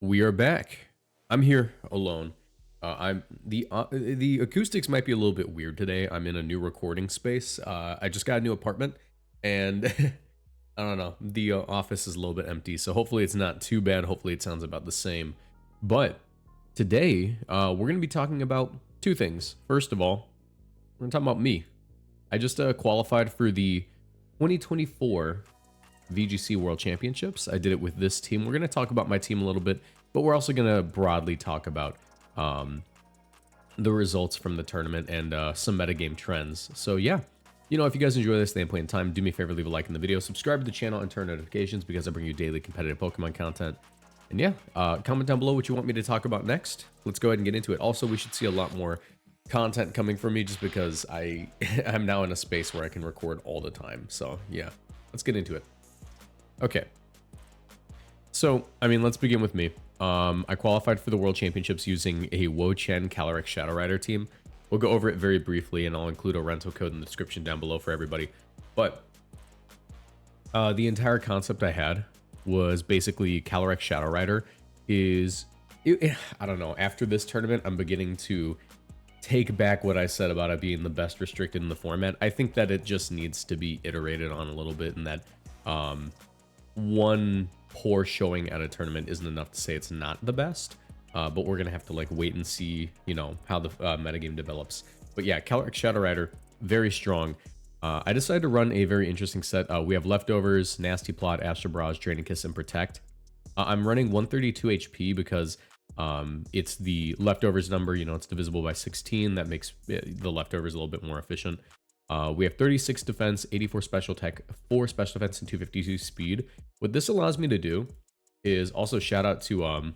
We are back. I'm here alone. The acoustics might be a little bit weird today. I'm in a new recording space. I just got a new apartment, and I don't know. The office is a little bit empty, so hopefully it's not too bad. Hopefully it sounds about the same. But today, we're gonna be talking about two things. First of all, we're gonna talk about me. I just qualified for the 2024 VGC World Championships. I did it with this team. We're going to talk about my team a little bit, but we're also going to broadly talk about the results from the tournament and some metagame trends. So yeah, you know, if you guys enjoy this day and point in time, do me a favor, leave a like in the video, subscribe to the channel, and turn notifications because I bring you daily competitive Pokemon content. And yeah, comment down below what you want me to talk about next. Let's go ahead and get into it. Also, we should see a lot more content coming from me just because I'm now in a space where I can record all the time. So yeah, let's get into it. Okay, so, I mean, let's begin with me. I qualified for the World Championships using a wo-chien Calyrex Shadow Rider team. We'll go over it very briefly, and I'll include a rental code in the description down below for everybody. But the entire concept I had was basically Calyrex Shadow Rider is... I don't know, after this tournament, I'm beginning to take back what I said about it being the best restricted in the format. I think that it just needs to be iterated on a little bit, and that... one poor showing at a tournament isn't enough to say it's not the best, but we're gonna have to like wait and see, you know, how the metagame develops. But yeah, Calyrex Shadow Rider, very strong. I decided to run a very interesting set. We have Leftovers, Nasty Plot, Astro Barrage, Draining Kiss, and Protect. I'm running 132 HP because it's the Leftovers number, you know, it's divisible by 16. That makes the Leftovers a little bit more efficient. We have 36 defense, 84 special tech, 4 special defense, and 252 speed. What this allows me to do is also shout out to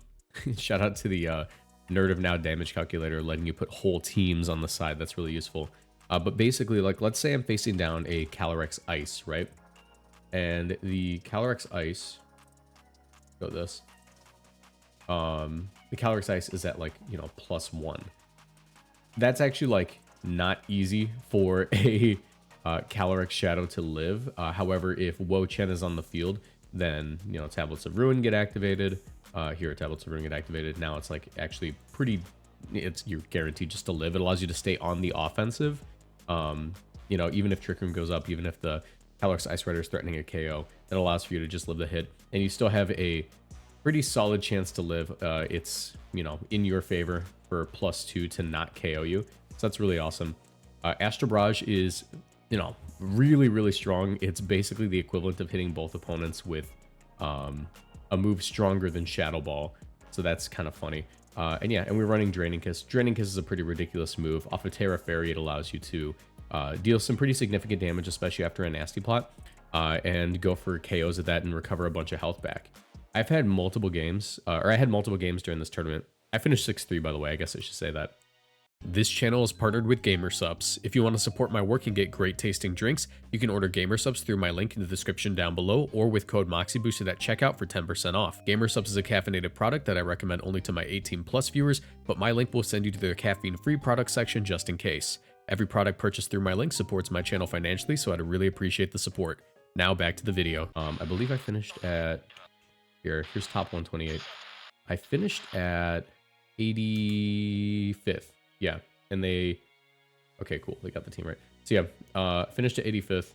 shout out to the Nerd of Now damage calculator, letting you put whole teams on the side. That's really useful. But basically, like, let's say I'm facing down a Calyrex Ice, right? And the Calyrex Ice, go this. The Calyrex Ice is at like, you know, +1. That's actually like not easy for a Calyrex Shadow to live. However, if wo-chien is on the field, then, you know, Tablets of Ruin get activated. Here, Tablets of Ruin get activated. Now it's like actually pretty, you're guaranteed just to live. It allows you to stay on the offensive. You know, even if Trick Room goes up, even if the Calyrex Ice Rider is threatening a KO, it allows for you to just live the hit. And you still have a pretty solid chance to live. It's, you know, in your favor for +2 to not KO you. So that's really awesome. Astro Barrage is, you know, really, really strong. It's basically the equivalent of hitting both opponents with a move stronger than Shadow Ball. So that's kind of funny. And yeah, and we're running Draining Kiss. Draining Kiss is a pretty ridiculous move. Off of Terra Fairy, it allows you to deal some pretty significant damage, especially after a Nasty Plot, and go for KOs of that and recover a bunch of health back. I've had multiple games, or I had multiple games during this tournament. I finished 6-3, by the way. I guess I should say that. This channel is partnered with GamerSupps. If you want to support my work and get great tasting drinks, you can order GamerSupps through my link in the description down below or with code Moxie boosted at checkout for 10% off. GamerSupps is a caffeinated product that I recommend only to my 18+ viewers, but my link will send you to their caffeine-free product section just in case. Every product purchased through my link supports my channel financially, so I'd really appreciate the support. Now back to the video. I believe I finished at... Here's top 128. I finished at 85th. Yeah, and they... Okay, cool. They got the team right. So yeah, finished at 85th.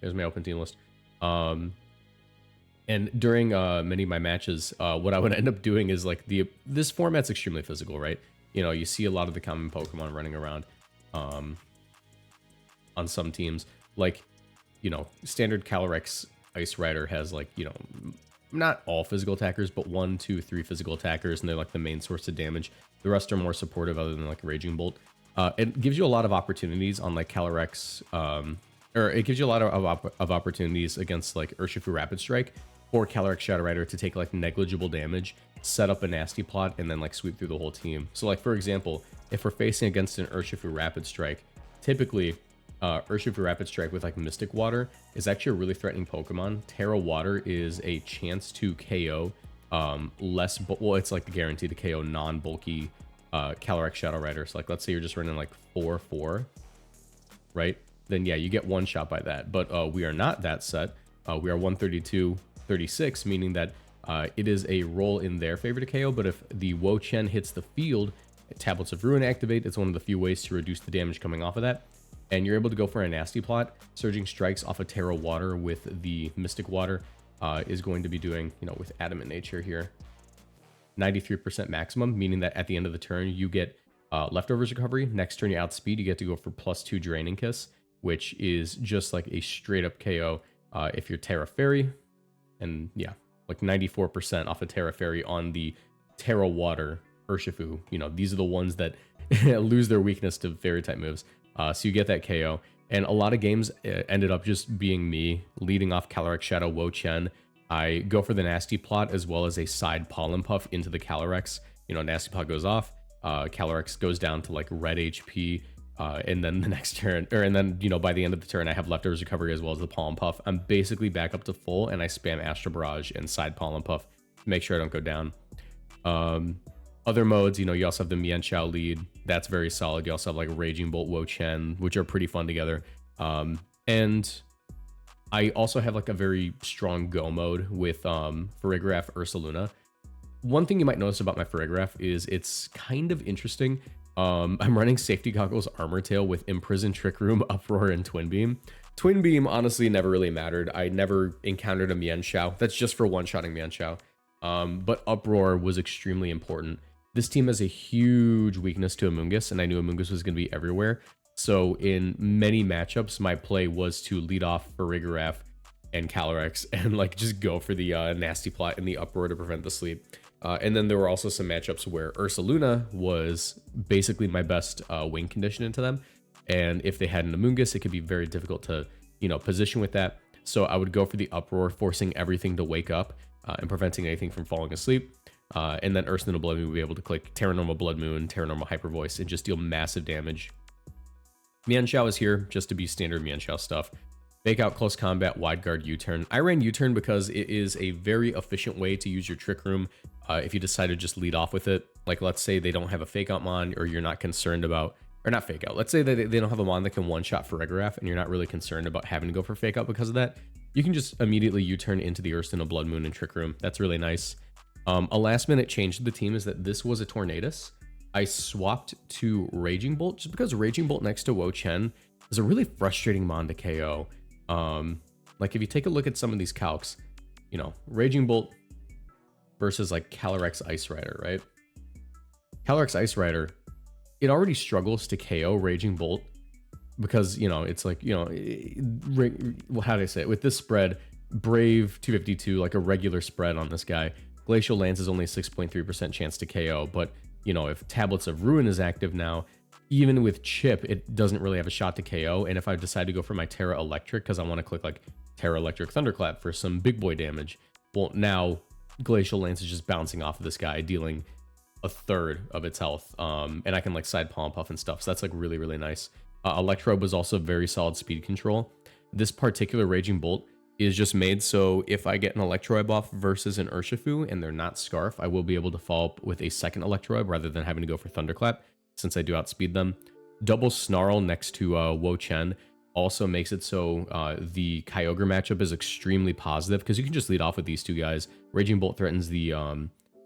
There's my open team list. And during many of my matches, what I would end up doing is like this format's extremely physical, right? You know, you see a lot of the common Pokemon running around on some teams. Like, you know, standard Calyrex Ice Rider has like, you know, not all physical attackers, but 1, 2, 3 physical attackers, and they're like the main source of damage. The rest are more supportive other than like Raging Bolt. It gives you a lot of opportunities on like Calyrex, or it gives you a lot of opportunities against like Urshifu Rapid Strike or Calyrex Shadow Rider to take like negligible damage, set up a Nasty Plot, and then like sweep through the whole team. So like, for example, if we're facing against an Urshifu Rapid Strike, typically Urshifu Rapid Strike with like Mystic Water is actually a really threatening Pokemon. Terra Water is a chance to KO well, it's like guaranteed to KO non-bulky Calyrex Shadow Rider. So like, let's say you're just running like 4-4, right? Then yeah, you get one shot by that. But we are not that set. We are 132-36, meaning that it is a roll in their favor to KO, but if the wo-chien hits the field, Tablets of Ruin activate. It's one of the few ways to reduce the damage coming off of that. And you're able to go for a nasty plot. Surging Strikes off of Terra Water with the Mystic Water is going to be doing, you know, with Adamant Nature here, 93% maximum, meaning that at the end of the turn, you get Leftovers Recovery. Next turn, you outspeed, you get to go for +2 Draining Kiss, which is just like a straight up KO if you're Terra Fairy. And yeah, like 94% off of Terra Fairy on the Terra Water Urshifu. You know, these are the ones that lose their weakness to fairy type moves. So you get that KO. And a lot of games ended up just being me leading off Calyrex Shadow wo-chien. I go for the Nasty Plot as well as a side Pollen Puff into the Calyrex. You know, Nasty Plot goes off. Calyrex goes down to like red HP. And then the next turn, and then, you know, by the end of the turn, I have Leftovers Recovery as well as the Pollen Puff. I'm basically back up to full, and I spam Astral Barrage and side Pollen Puff to make sure I don't go down. Other modes, you know, you also have the Mienshao lead. That's very solid. You also have like Raging Bolt wo-chien, which are pretty fun together. And I also have like a very strong go mode with Farigiraf Ursaluna. One thing you might notice about my Farigiraf is it's kind of interesting. I'm running Safety Goggles Armor Tail with Imprison, Trick Room, Uproar, and Twin Beam. Twin Beam honestly never really mattered. I never encountered a Mienshao. That's just for one-shotting Mienshao. But Uproar was extremely important. This team has a huge weakness to Amoonguss, and I knew Amoonguss was going to be everywhere. So in many matchups, my play was to lead off Farigiraf and Calyrex and like just go for the Nasty Plot and the Uproar to prevent the sleep. And then there were also some matchups where Ursaluna was basically my best win condition into them. And if they had an Amoonguss, it could be very difficult to, you know, position with that. So I would go for the Uproar, forcing everything to wake up and preventing anything from falling asleep. And then Ursaluna Blood Moon would be able to click Terra Normal Blood Moon, Terra Normal Hyper Voice, and just deal massive damage. Mienshao is here just to be standard Mienshao stuff. Fake Out, Close Combat, Wide Guard, U-Turn. I ran U-Turn because it is a very efficient way to use your Trick Room if you decide to just lead off with it. Like, let's say they don't have a Fake Out Mon, or you're not concerned about, or not Fake Out. Let's say that they don't have a Mon that can one-shot Farigiraf, and you're not really concerned about having to go for Fake Out because of that. You can just immediately U-Turn into the Ursaluna Blood Moon and Trick Room. That's really nice. A last-minute change to the team is that this was a Tornadus. I swapped to Raging Bolt just because Raging Bolt next to wo-chien is a really frustrating Mon to KO. Like if you take a look at some of these calcs, you know, Raging Bolt versus like Calyrex Ice Rider, right? Calyrex Ice Rider, it already struggles to KO Raging Bolt because, you know, it's like, you know, how do I say it? With this spread, Brave 252, like a regular spread on this guy, Glacial Lance is only a 6.3% chance to KO, but, you know, if Tablets of Ruin is active now, even with Chip, it doesn't really have a shot to KO. And if I decide to go for my Terra Electric, because I want to click like Terra Electric Thunderclap for some big boy damage, well, now Glacial Lance is just bouncing off of this guy, dealing a third of its health. And I can like side Palm Puff and stuff. So that's like really, really nice. Electrobe was also very solid speed control. This particular Raging Bolt is just made so if I get an Electrobe off versus an Urshifu and they're not Scarf, I will be able to follow up with a second Electrobe rather than having to go for Thunderclap, since I do outspeed them. Double Snarl next to wo-chien also makes it so the Kyogre matchup is extremely positive because you can just lead off with these two guys. Raging Bolt threatens the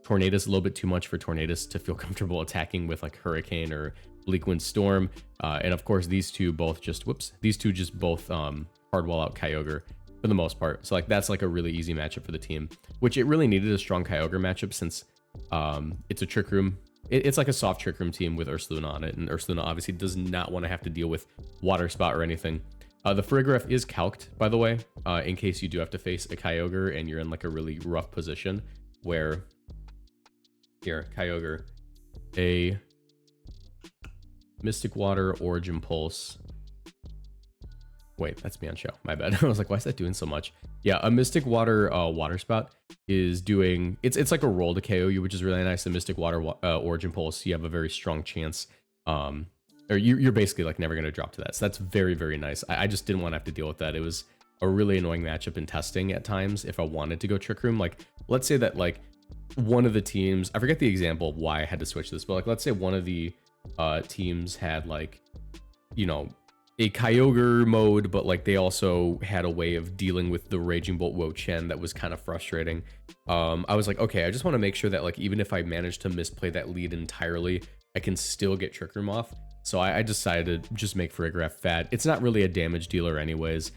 Tornadus a little bit too much for Tornadus to feel comfortable attacking with like Hurricane or Bleak Wind Storm. And of course, these two both just, hardwall out Kyogre for the most part. So like that's like a really easy matchup for the team, which it really needed a strong Kyogre matchup since it's a Trick Room. It's like a soft Trick Room team with Ursaluna on it, and Ursaluna obviously does not want to have to deal with Water Spot or anything. The Farigiraf is calced, by the way, in case you do have to face a Kyogre and you're in like a really rough position where, here, Kyogre, a Mystic Water, Origin Pulse. Wait, that's Mienshao, my bad. I was like, why is that doing so much? Yeah, a Mystic Water Water Spout is doing, it's like a roll to KO you, which is really nice. The Mystic Water Origin Pulse, you have a very strong chance, or you're basically like never going to drop to that. So that's very, very nice. I just didn't want to have to deal with that. It was a really annoying matchup in testing at times if I wanted to go Trick Room. Like, let's say that like one of the teams, I forget the example of why I had to switch this, but like, let's say one of the teams had like, you know, a Kyogre mode, but like they also had a way of dealing with the Raging Bolt wo-chien that was kind of frustrating. I was like, okay, I just want to make sure that like even if I manage to misplay that lead entirely, I can still get Trick Room off. So I decided to just make Farigiraf fat. It's not really a damage dealer anyways.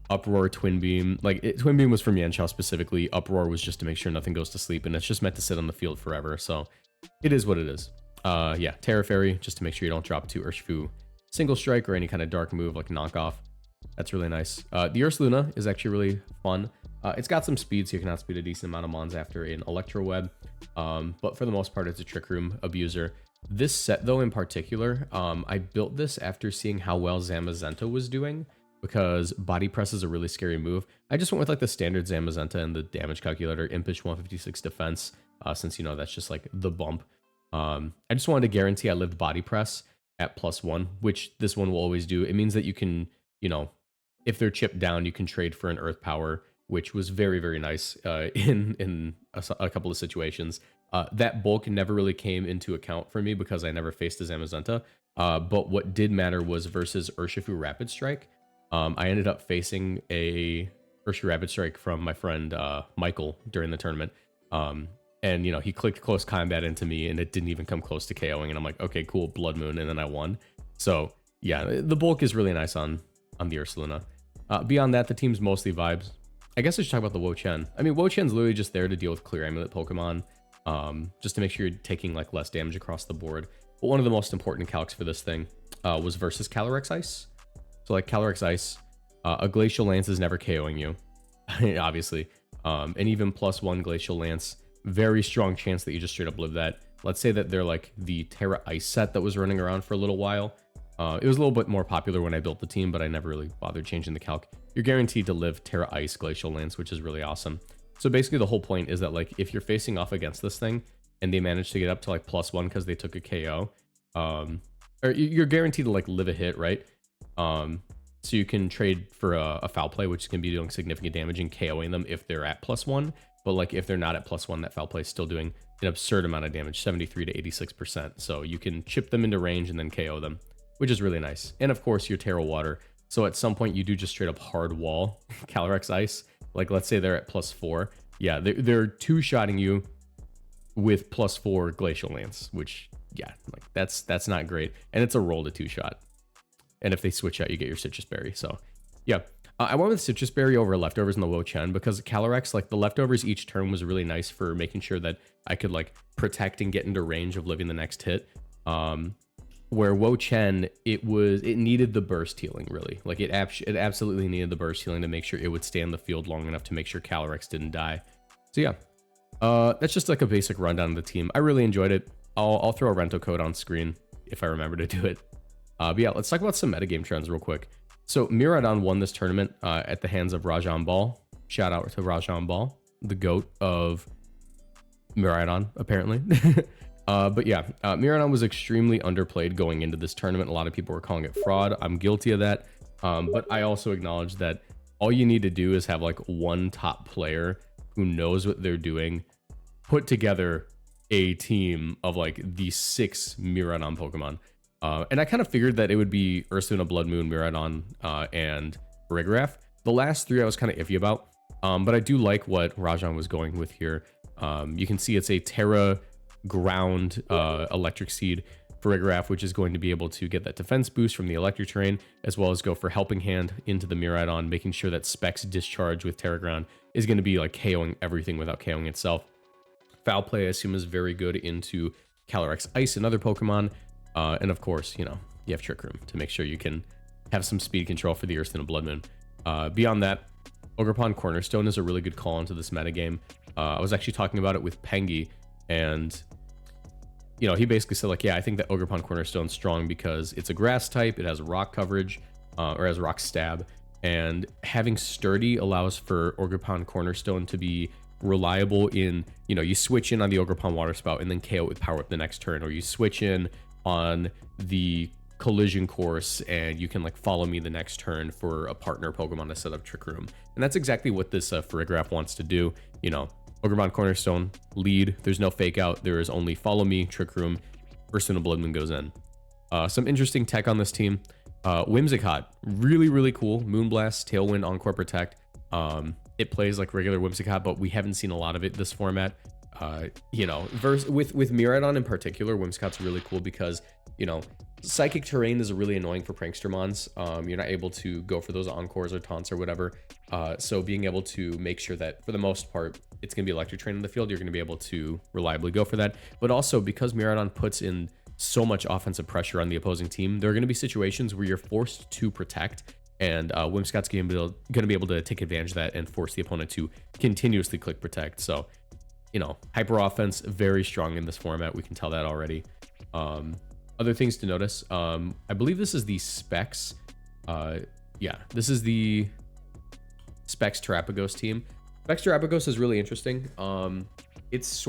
Uproar, Twin Beam, Twin Beam was from Yanchao specifically. Uproar was just to make sure nothing goes to sleep, and it's just meant to sit on the field forever. So it is what it is. Yeah, Terra Fairy, just to make sure you don't drop to Urshifu Single Strike or any kind of dark move like knockoff. That's really nice. The Ursaluna is actually really fun. It's got some speed, so you can outspeed a decent amount of mons after an Electro Web. But for the most part, it's a Trick Room abuser. This set, though, in particular, I built this after seeing how well Zamazenta was doing, because Body Press is a really scary move. I just went with like the standard Zamazenta and the damage calculator, Impish 156 defense, since, you know, that's just like the bump. I just wanted to guarantee I lived Body Press at +1, which this one will always do. It means that you can, you know, if they're chipped down, you can trade for an Earth Power, which was very, very nice in a couple of situations. That bulk never really came into account for me because I never faced a Zamazenta. But what did matter was versus Urshifu Rapid Strike. I ended up facing a Urshifu Rapid Strike from my friend Michael during the tournament. And, you know, he clicked close combat into me and it didn't even come close to KOing. And I'm like, okay, cool, Blood Moon. And then I won. So, yeah, the bulk is really nice on the Ursaluna. Beyond that, the team's mostly vibes. I guess I should talk about the wo-chien. I mean, wo-chien's literally just there to deal with Clear Amulet Pokemon. Just to make sure you're taking like less damage across the board. But one of the most important calcs for this thing was versus Calyrex Ice. So like Calyrex Ice, a Glacial Lance is never KOing you, obviously. And even +1 Glacial Lance, very strong chance that you just straight up live that. Let's say that they're like the Terra Ice set that was running around for a little while. It was a little bit more popular when I built the team, but I never really bothered changing the calc. You're guaranteed to live Terra Ice Glacial Lance, which is really awesome. So basically the whole point is that like if you're facing off against this thing and they manage to get up to like +1 because they took a KO, or you're guaranteed to like live a hit, right? So you can trade for a foul play, which can be doing significant damage and KOing them if they're at +1. But like if they're not at +1, that foul play is still doing an absurd amount of damage, 73 to 86%. So you can chip them into range and then KO them, which is really nice. And of course your Terra Water. So at some point you do just straight up hard wall Calyrex Ice. Like let's say they're at +4. Yeah, they're two-shotting you with +4 Glacial Lance, which yeah, like that's not great. And it's a roll to two-shot. And if they switch out, you get your Citrus Berry. So yeah. I went with Citrus Berry over leftovers in the wo-chien because Calyrex, like the leftovers each turn was really nice for making sure that I could like protect and get into range of living the next hit. Where wo-chien, it needed the burst healing really. Like it absolutely needed the burst healing to make sure it would stay on the field long enough to make sure Calyrex didn't die. So yeah, that's just like a basic rundown of the team. I really enjoyed it. I'll throw a Rento code on screen if I remember to do it. But yeah, let's talk about some metagame trends real quick. So Miraidon won this tournament at the hands of Rajan Ball. Shout out to Rajan Ball, the GOAT of Miraidon, apparently. But yeah, Miraidon was extremely underplayed going into this tournament. A lot of people were calling it fraud. I'm guilty of that. But I also acknowledge that all you need to do is have like one top player who knows what they're doing, put together a team of like the 6 Miraidon Pokemon. And I kind of figured that it would be Ursaluna, Blood Moon, Miraidon, and Farigiraf. The last 3 I was kind of iffy about, but I do like what Rajan was going with here. You can see it's a Terra Ground Electric Seed Farigiraf, which is going to be able to get that defense boost from the electric terrain, as well as go for Helping Hand into the Miraidon, making sure that Specs Discharge with Terra Ground is going to be like KOing everything without KOing itself. Foul Play, I assume, is very good into Calyrex Ice and other Pokemon. And of course, you know, you have Trick Room to make sure you can have some speed control for the Ursaluna Blood Moon. Beyond that, Ogerpon Cornerstone is a really good call into this metagame. I was actually talking about it with Pengi, and you know, he basically said like, yeah, I think that Ogerpon Cornerstone's strong because it's a grass type, it has rock coverage, or has rock stab, and having Sturdy allows for Ogerpon Cornerstone to be reliable in, you know, you switch in on the Ogerpon Water Spout and then KO with Power Up the next turn, or you switch in on the Collision Course and you can like follow me the next turn for a partner Pokemon to set up Trick Room. And that's exactly what this Farigiraf wants to do. You know, Ogerpon Cornerstone, lead, there's no fake out, there is only follow me, Trick Room, Ursaluna Blood Moon goes in. Some interesting tech on this team. Whimsicott, really, really cool. Moonblast, Tailwind, Encore Protect. It plays like regular Whimsicott, but we haven't seen a lot of it this format. You know, with Miraidon in particular, Whimsicott's really cool because, you know, Psychic Terrain is really annoying for Prankstermons. You're not able to go for those Encores or Taunts or whatever. So being able to make sure that, for the most part, it's going to be Electric Terrain in the field, you're going to be able to reliably go for that. But also, because Miraidon puts in so much offensive pressure on the opposing team, there are going to be situations where you're forced to protect, and Whimsicott's going to be able to take advantage of that and force the opponent to continuously click Protect. So, you know, hyper offense, very strong in this format. We can tell that already. Other things to notice, I believe this is the Specs. Yeah, this is the Specs Terapagos team. Specs Terapagos is really interesting. It's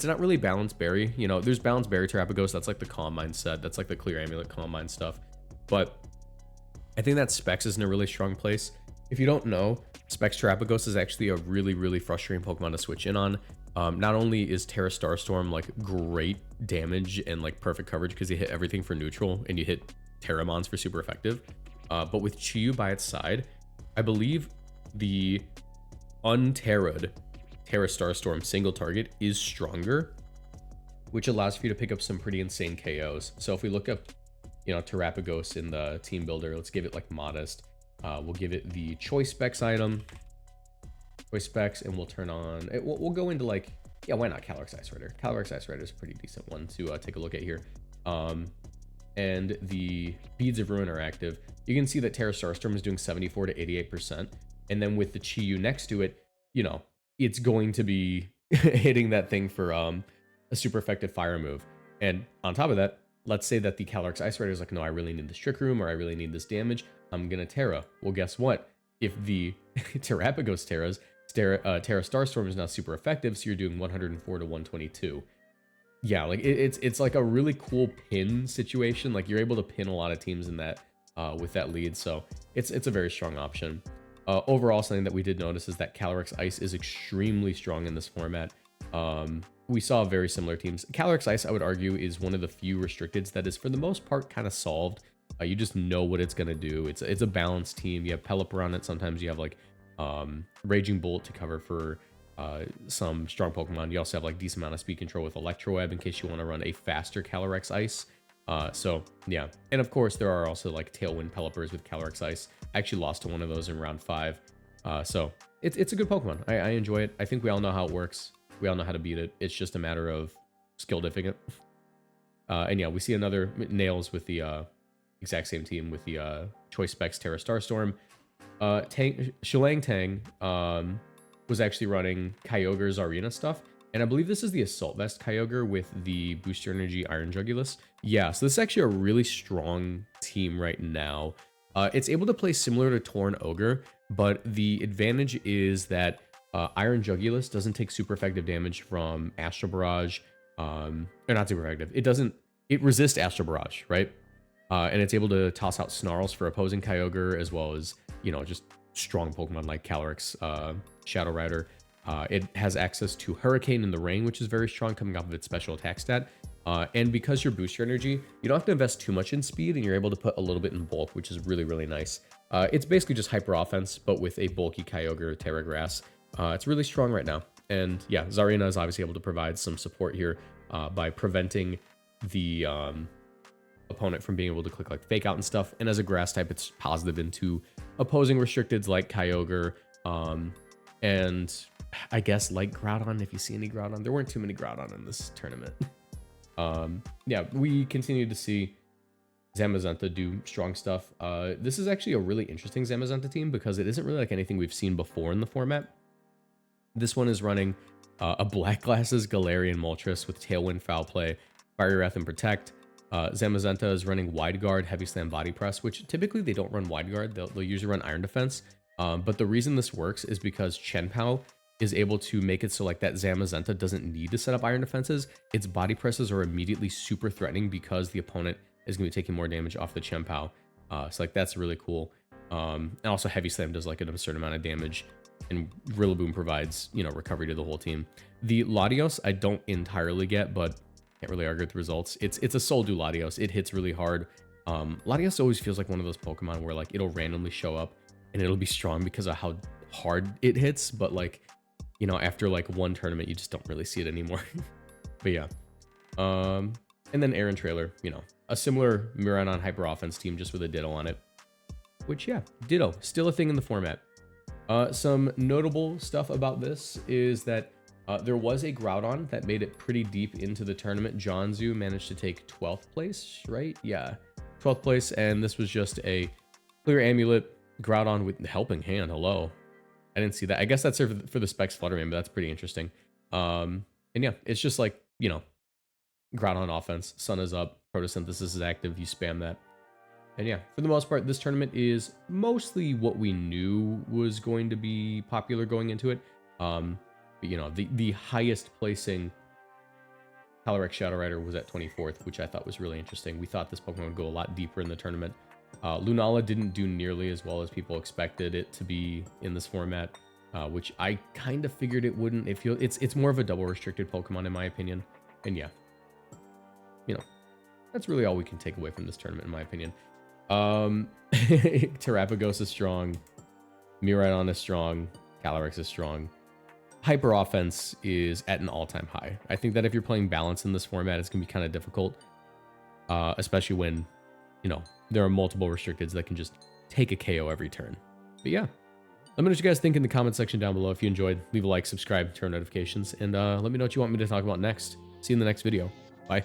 not really Balanced Berry. You know, there's Balanced Berry Terapagos. That's like the Calm Mind set. That's like the Clear Amulet Calm Mind stuff. But I think that Specs is in a really strong place. If you don't know, Specs Terapagos is actually a really, really frustrating Pokemon to switch in on. Not only is Terra Starstorm like great damage and like perfect coverage because you hit everything for neutral and you hit Terramons for super effective, but with Chi-Yu by its side, I believe the unterra'd Terra Starstorm single target is stronger, which allows for you to pick up some pretty insane KOs. So if we look up, you know, Terapagos in the team builder, let's give it like Modest. We'll give it the Choice Specs item. Choice Specs, and we'll turn on it. We'll go into like, yeah, why not Calyrex Ice Rider? Calyrex Ice Rider is a pretty decent one to take a look at here. And the Beads of Ruin are active. You can see that Terra Starstorm is doing 74 to 88%. And then with the Chi-Yu next to it, you know, it's going to be hitting that thing for a super effective fire move. And on top of that, let's say that the Calyrex Ice Rider is like, no, I really need this Trick Room, or I really need this damage. I'm gonna Terra. Well, guess what? If the Terapagos Terra Starstorm is now super effective, so you're doing 104 to 122. Yeah, like it's like a really cool pin situation. Like you're able to pin a lot of teams in that with that lead. So it's a very strong option. Overall, something that we did notice is that Calyrex Ice is extremely strong in this format. We saw very similar teams. Calyrex Ice, I would argue, is one of the few restricteds that is for the most part kind of solved. You just know what it's gonna do. It's a balanced team. You have Pelipper on it. Sometimes you have like Raging Bolt to cover for some strong Pokemon. You also have like decent amount of speed control with Electroweb in case you want to run a faster Calyrex Ice. So yeah, and of course there are also like Tailwind Pelippers with Calyrex Ice. I actually lost to one of those in round 5. So it's a good Pokemon. I enjoy it. I think we all know how it works. We all know how to beat it. It's just a matter of skill diffing it. And yeah, we see another Nails with the exact same team with the Choice Specs Terra Starstorm. Shilang Tang was actually running Kyogre's Arena stuff. And I believe this is the Assault Vest Kyogre with the Booster Energy Iron Jugulus. Yeah, so this is actually a really strong team right now. It's able to play similar to Torn Ogre, but the advantage is that Iron Jugulus doesn't take super effective damage from Astral Barrage. Or not super effective. It resists Astral Barrage, right? And it's able to toss out Snarls for opposing Kyogre, as well as, you know, just strong Pokemon like Calyrex, Shadow Rider. It has access to Hurricane in the Rain, which is very strong coming off of its special attack stat. And because you're Booster Energy, you don't have to invest too much in speed, and you're able to put a little bit in bulk, which is really, really nice. It's basically just hyper offense, but with a bulky Kyogre Terra Grass. It's really strong right now. And yeah, Zarina is obviously able to provide some support here by preventing the opponent from being able to click like Fake Out and stuff. And as a grass type, it's positive into opposing restricteds like Kyogre, and I guess like Groudon, if you see any Groudon. There weren't too many Groudon in this tournament. Yeah, we continue to see Zamazenta do strong stuff. This is actually a really interesting Zamazenta team because it isn't really like anything we've seen before in the format. This one is running a Black Glasses Galarian Moltres with Tailwind, Foul Play, Fiery Wrath, and Protect. Zamazenta is running Wide Guard, Heavy Slam, Body Press, which typically they don't run Wide Guard. They'll usually run Iron Defense. But the reason this works is because Chenpao is able to make it so like that Zamazenta doesn't need to set up Iron Defenses. Its Body Presses are immediately super threatening because the opponent is going to be taking more damage off the Chenpao. So like that's really cool. And also Heavy Slam does like an absurd amount of damage, and Rillaboom provides, you know, recovery to the whole team. The Latios I don't entirely get, but can't really argue with the results. It's a Soul Dew Latios. It hits really hard. Latias always feels like one of those Pokemon where like it'll randomly show up and it'll be strong because of how hard it hits, but like, you know, after like one tournament, you just don't really see it anymore. But yeah. And then Aaron Trailer, you know, a similar Miraidon Hyper Offense team just with a Ditto on it. Which, yeah, Ditto, still a thing in the format. Some notable stuff about this is that there was a Groudon that made it pretty deep into the tournament. Jonzu managed to take 12th place, right? Yeah, 12th place, and this was just a Clear Amulet Groudon with Helping Hand. Hello. I didn't see that. I guess that's for the Specs Flutterman, but that's pretty interesting. And yeah, it's just like, you know, Groudon offense. Sun is up, Photosynthesis is active, you spam that. And yeah, for the most part, this tournament is mostly what we knew was going to be popular going into it. But you know, the highest placing Calyrex Shadow Rider was at 24th, which I thought was really interesting. We thought this Pokemon would go a lot deeper in the tournament. Lunala didn't do nearly as well as people expected it to be in this format, which I kind of figured it wouldn't. It's more of a double restricted Pokemon in my opinion. And yeah, you know, that's really all we can take away from this tournament in my opinion. Terrapagos is strong, Miraidon is strong, Calyrex is strong. Hyper Offense is at an all-time high. I think that if you're playing balance in this format, it's gonna be kind of difficult, especially when, you know, there are multiple restricteds that can just take a KO every turn. But yeah, let me know what you guys think in the comment section down below. If you enjoyed, leave a like, subscribe, turn notifications, and let me know what you want me to talk about next. See you in the next video. Bye.